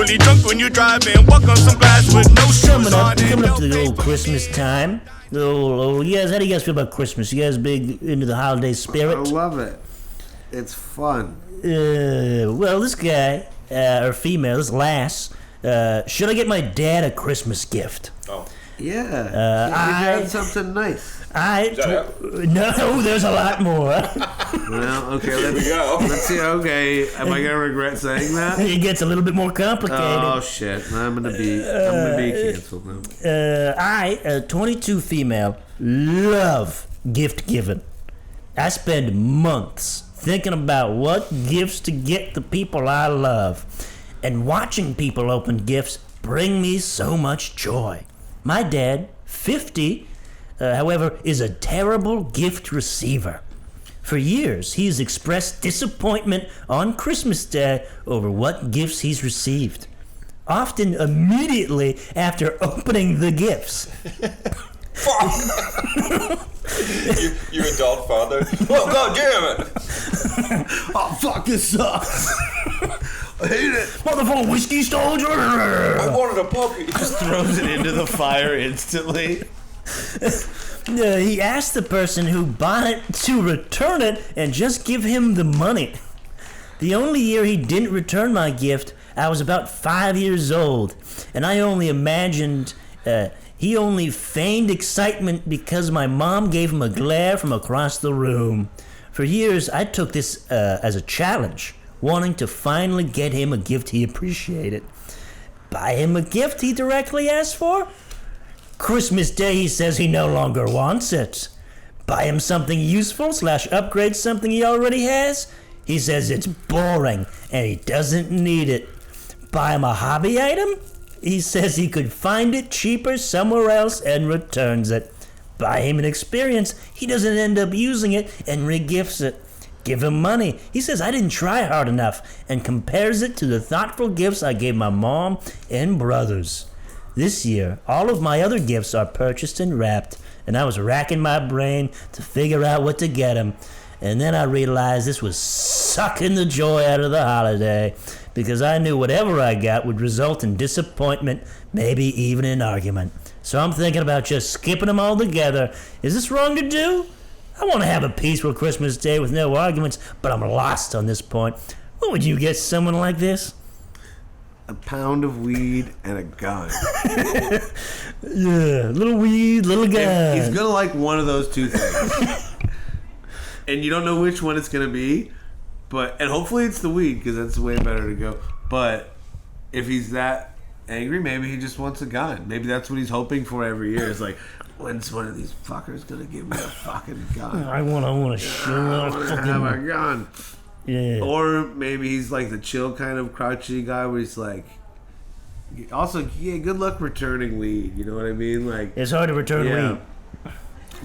Really drunk when you drive in. Walk on some glass with no shoes Coming on. up to the old Christmas time. You guys, how do you guys feel about Christmas? You guys big into the holiday spirit? I love it. It's fun. Well, this guy, or female, this lass, should I get my dad a Christmas gift? Oh. Yeah. I had something nice. No, there's a lot more. Well, okay, let's go. Let's see. Okay, am I gonna regret saying that? It gets a little bit more complicated. Oh shit! I'm gonna be canceled now. I, 22 female, love gift giving. I spend months thinking about what gifts to get the people I love, and watching people open gifts bring me so much joy. My dad, 50. However, is a terrible gift receiver. For years, he's expressed disappointment on Christmas Day over what gifts he's received, often immediately after opening the gifts. you adult father. Oh, God damn it! Oh, fuck, this sucks. I hate it. Motherfucker, whiskey soldier! I wanted a puppy. He just throws it into the fire instantly. He asked the person who bought it to return it and just give him the money. The only year he didn't return my gift, I was about 5 years old, and I only imagined he only feigned excitement because my mom gave him a glare from across the room. For years, I took this as a challenge, wanting to finally get him a gift he appreciated. Buy him a gift he directly asked for? Christmas Day, he says he no longer wants it. Buy him something useful / upgrade something he already has? He says it's boring and he doesn't need it. Buy him a hobby item? He says he could find it cheaper somewhere else and returns it. Buy him an experience, he doesn't end up using it and regifts it. Give him money. He says I didn't try hard enough and compares it to the thoughtful gifts I gave my mom and brothers. This year, all of my other gifts are purchased and wrapped, and I was racking my brain to figure out what to get him. And then I realized this was sucking the joy out of the holiday, because I knew whatever I got would result in disappointment, maybe even an argument. So I'm thinking about just skipping them all together. Is this wrong to do? I want to have a peaceful Christmas Day with no arguments, but I'm lost on this point. What would you get someone like this? A pound of weed and a gun. Yeah, little weed, little gun. He's gonna like one of those two things, and you don't know which one it's gonna be. And hopefully it's the weed, because that's way better to go. But if he's that angry, maybe he just wants a gun. Maybe that's what he's hoping for every year. It's like, when's one of these fuckers gonna give me a fucking gun? I wanna show off. Have a gun. Yeah. Or maybe he's like the chill kind of crouchy guy where he's like, also, yeah, good luck returning weed. You know what I mean? Like, it's hard to return weed.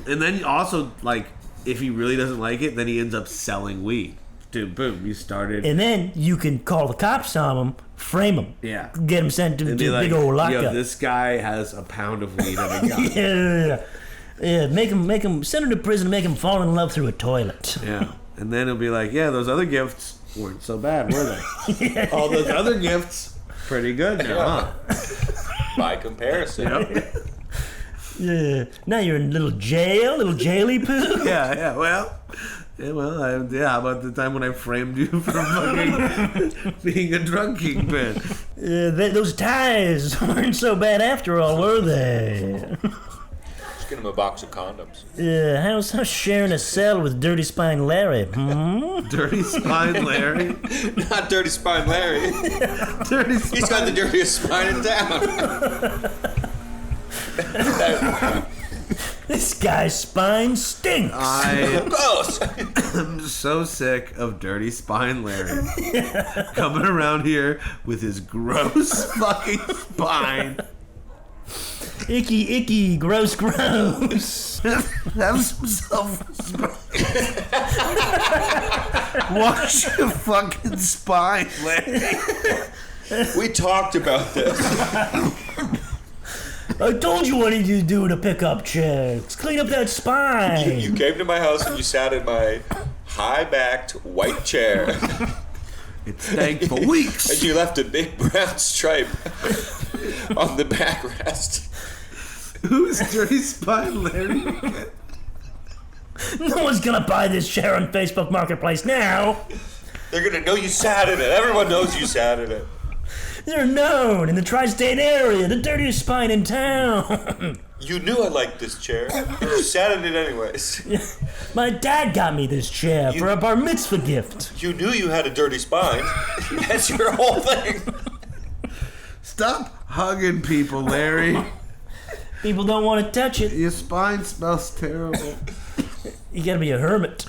And then also, like, if he really doesn't like it, then he ends up selling weed. Dude, boom, you started. And then you can call the cops on him, frame him. Yeah. Get him sent to a like, big old lockup. Yo, this guy has a pound of weed and a gun. Yeah, make him, send him to prison, make him fall in love through a toilet. Yeah. And then it'll be like, yeah, those other gifts weren't so bad, were they? All those other gifts, pretty good now, huh? By comparison. Yep. Yeah. Now you're in little jaily poo. Yeah. Well, how about the time when I framed you for fucking being a drug kingpin? Those ties weren't so bad after all, were they? Just get him a box of condoms. Yeah, how's sharing a cell with Dirty Spine Larry? Dirty Spine Larry? Not Dirty Spine Larry. Dirty Spine. He's got the dirtiest spine in town. This guy's spine stinks. I'm so sick of Dirty Spine Larry coming around here with his gross fucking spine. Icky, gross. Have some self-respect. Wash your fucking spine, Larry. We talked about this. I told you what I need you to do to pick up chicks. Clean up that spine. You came to my house and you sat in my high-backed white chair. It stank for weeks. And you left a big brown stripe on the backrest. Who's Dirty Spine Larry? No one's gonna buy this share on Facebook Marketplace now. They're gonna know you sat in it. Everyone knows you sat in it. They're known in the tri-state area, the dirtiest spine in town. You knew I liked this chair. You sat in it anyways. My dad got me this chair for a bar mitzvah gift. You knew you had a dirty spine. That's your whole thing. Stop hugging people, Larry. People don't want to touch it. Your spine smells terrible. You gotta be a hermit.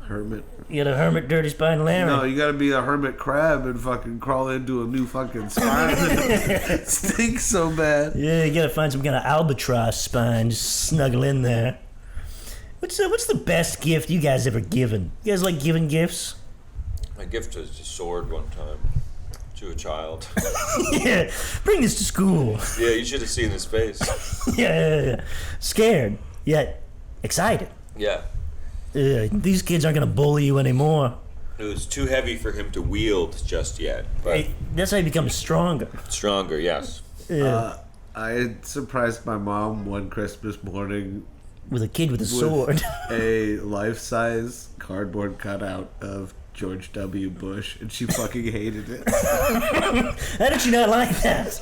Hermit. You got a hermit dirty spine Larry. No, you gotta be a hermit crab and fucking crawl into a new fucking spine. It stinks so bad. Yeah, you gotta find some kind of albatross spine. Just snuggle in there. What's the best gift you guys ever given? You guys like giving gifts? My gift was a sword one time to a child. Yeah, bring this to school. Yeah, you should have seen his face. Yeah. Scared, yet excited. Yeah. These kids aren't gonna bully you anymore. It was too heavy for him to wield just yet, but That's how you become stronger. stronger, yes. Yeah. I had surprised my mom one Christmas morning With a kid with a sword. a life-size cardboard cutout of George W. Bush, and she fucking hated it. How did you not like that?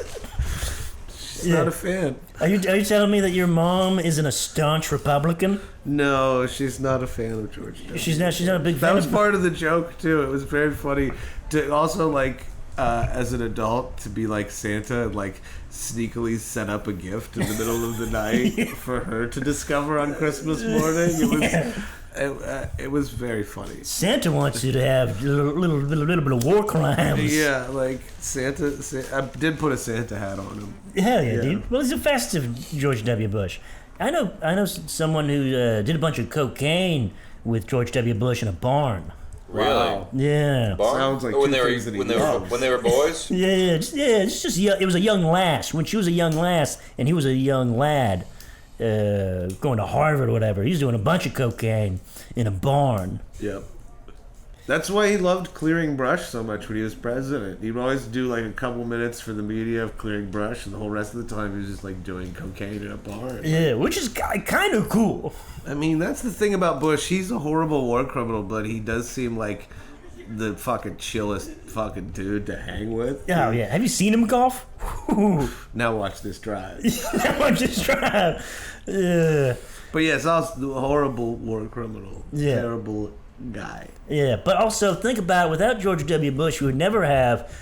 She's not a fan. Are you telling me that your mom isn't a staunch Republican? No, she's not a fan of George W. She's not a big fan. That was of... part of the joke too. It was very funny to also like as an adult to be like Santa and like sneakily set up a gift in the middle of the night for her to discover on Christmas morning. It was it was very funny. Santa wants you to have a little bit of war crimes. Yeah, like Santa I did put a Santa hat on him. Hell yeah, dude. Well, he's a festive George W. Bush. I know someone who did a bunch of cocaine with George W. Bush in a barn. Really? Wow. Yeah. Barn? Sounds like when two they were things that he when loves. they were boys. Yeah. It's just it was a young lass. When she was a young lass and he was a young lad, going to Harvard or whatever. He was doing a bunch of cocaine in a barn. Yep. That's why he loved clearing brush so much when he was president. He'd always do like a couple minutes for the media of clearing brush, and the whole rest of the time he was just like doing cocaine in a barn. Yeah, which is kind of cool. I mean, that's the thing about Bush. He's a horrible war criminal, but he does seem like the fucking chillest fucking dude to hang with. Oh yeah, have you seen him golf? Whew. Now watch this drive. I'm just trying. Yeah. But yes, also a horrible war criminal. Yeah. Terrible guy. Yeah, but also think about it, without George W. Bush, we would never have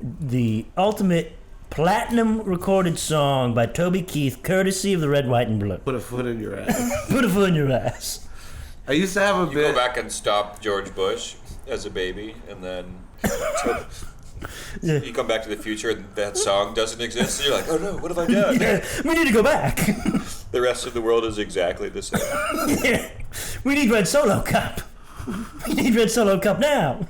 the ultimate platinum recorded song by Toby Keith, courtesy of the Red, White, and Blue. Put a foot in your ass. Put a foot in your ass. I used to have a You bit. go back and stop George Bush as a baby, and then Yeah. you come back to the future and that song doesn't exist. And you're like, oh no, what have I done? Yeah, we need to go back. The rest of the world is exactly the same. Yeah. We need Red Solo Cup. We need Red Solo Cup now.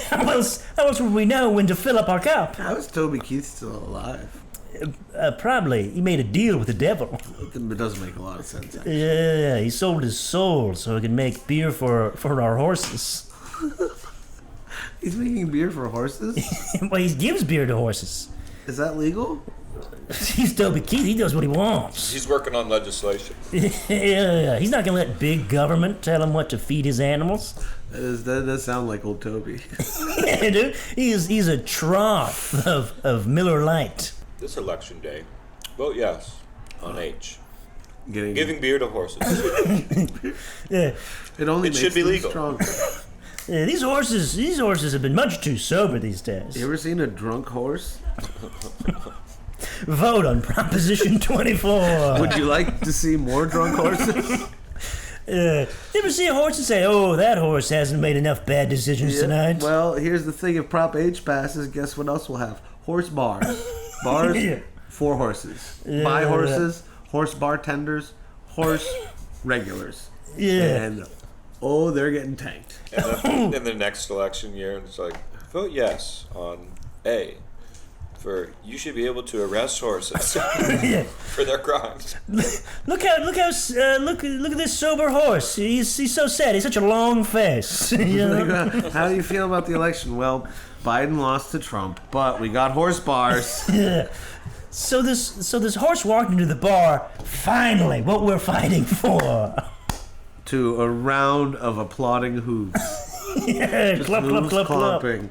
How else would we know when to fill up our cup? How is Toby Keith still alive? Probably. He made a deal with the devil. It doesn't make a lot of sense. Actually. Yeah, he sold his soul so he could make beer for our horses. He's making beer for horses? Well, he gives beer to horses. Is that legal? He's Toby Keith. He does what he wants. He's working on legislation. Yeah, he's not gonna let big government tell him what to feed his animals. That does sound like old Toby. Yeah, dude. He's a trough of Miller Lite. This election day, vote yes on H. Getting Giving beer to horses. Yeah. it only It makes should be them legal. stronger. Yeah, these horses have been much too sober these days. You ever seen a drunk horse? Vote on Proposition 24. Would you like to see more drunk horses? You ever see a horse and say, "Oh, that horse hasn't made enough bad decisions tonight"? Well, here's the thing: if Prop H passes, guess what else we'll have? Horse bars. Bars Yeah. for horses. Yeah. Buy horses, horse bartenders, horse regulars. Yeah. And oh, they're getting tanked. And then in the next election year, it's like, vote yes on A. for you should be able to arrest horses for their crimes. Look at this sober horse. He's so sad. He's such a long face. You know? How do you feel about the election? Well, Biden lost to Trump, but we got horse bars. Yeah. So this horse walked into the bar. Finally, what we're fighting for. To a round of applauding hooves. Yeah, Just clap, clap, hooves clap, clap. clomping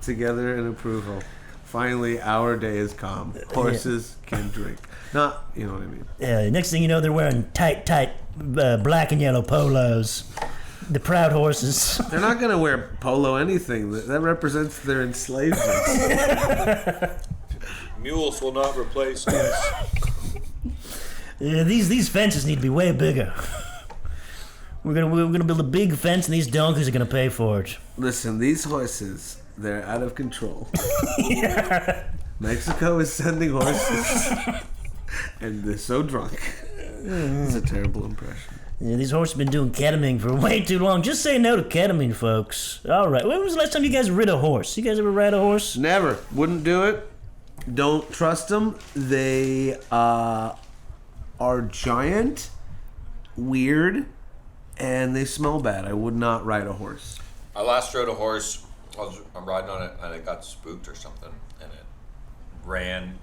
together in approval. Finally, our day is calm. Horses can drink. Not, you know what I mean. Yeah. Next thing you know, they're wearing tight, black and yellow polos. The proud horses. They're not going to wear polo anything. That represents their enslavement. Mules will not replace us. Yeah, these fences need to be way bigger. We're gonna build a big fence, and these donkeys are gonna pay for it. Listen, these horses, they're out of control. Mexico is sending horses, and they're so drunk. It's a terrible impression. Yeah, these horses have been doing ketamine for way too long. Just say no to ketamine, folks. All right. When was the last time you guys rid a horse? You guys ever ride a horse? Never. Wouldn't do it. Don't trust them. They are giant, weird, and they smell bad. I would not ride a horse. I last rode a horse. I'm riding on it, and it got spooked or something, and it ran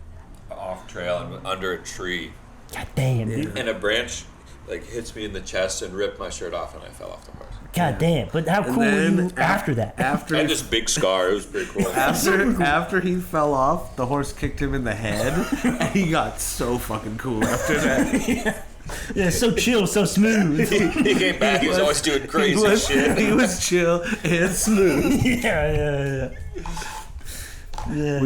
off trail and under a tree. God damn, dude. And a branch hits me in the chest and ripped my shirt off, and I fell off the horse. God damn. But how cool were you after that? I had this big scar. It was pretty cool. After he fell off, the horse kicked him in the head, and he got so fucking cool after that. Yeah, so chill, so smooth. He came back. He was always doing crazy shit. He was chill and smooth. Yeah. Yeah,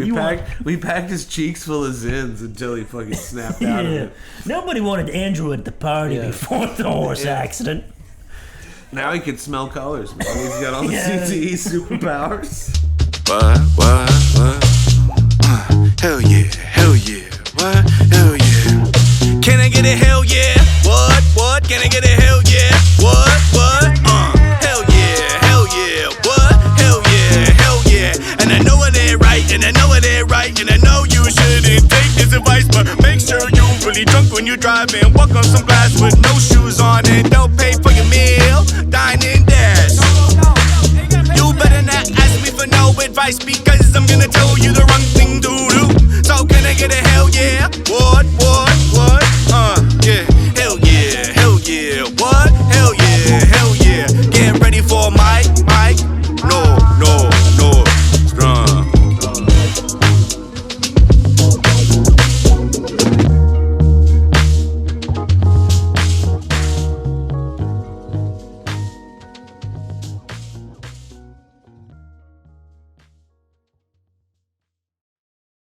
we packed his cheeks full of Zins until he fucking snapped out of it. Nobody wanted Andrew at the party before the horse accident. Now he can smell colors, man. He's got all the CTE superpowers. What? Hell yeah. What? Hell yeah. Can I get a hell yeah? What? Can I get a hell yeah? What? Hell yeah. What? Hell yeah. And I know it ain't right, and I know you shouldn't take this advice, but make sure you really drunk when you're driving. Walk on some glass with no shoes on and don't pay for